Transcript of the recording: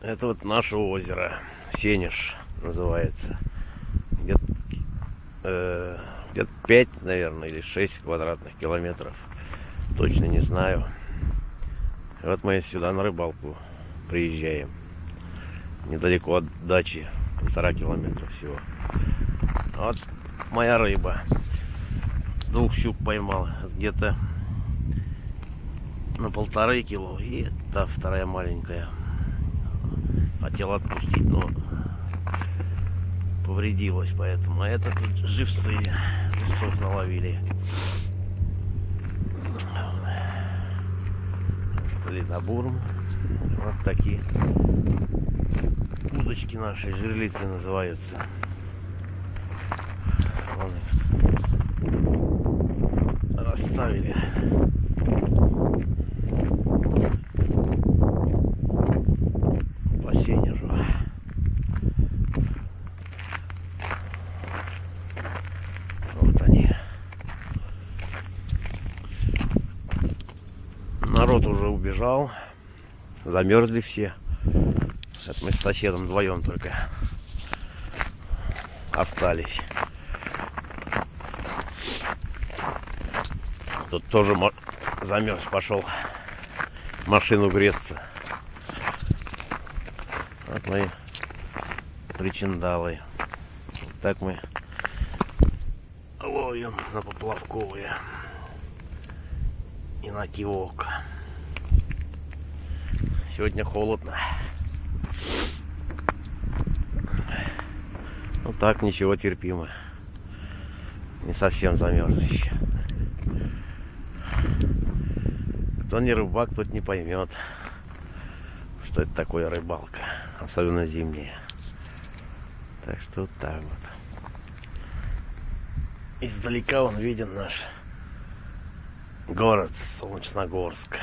Это вот наше озеро. Сенеж называется. Где-то где 5, наверное, или 6 квадратных километров. Точно не знаю. И вот мы сюда на рыбалку приезжаем. Недалеко от дачи. 1,5 километра всего. Вот моя рыба. 2 щук поймал. Где-то на 1,5 кило. И та вторая маленькая. Хотел отпустить, но повредилась, поэтому. А это тут живцы. Живцов наловили. Ледобурм. Вот такие удочки наши, жерлицы называются. Вон их расставили. По Сенежу. Вот они. Народ уже убежал. Замерзли все. Это мы с соседом вдвоем только остались. Тут тоже замерз, пошел машину греться. Вот мои причиндалы. Вот так мы ловим на поплавковые и на кивок. Сегодня холодно. Ну так, ничего, терпимо. Не совсем замерз еще. Кто не рыбак, тот не поймет, что это такое рыбалка. Особенно зимняя. Так что вот так вот. Издалека он виден наш город Солнечногорск.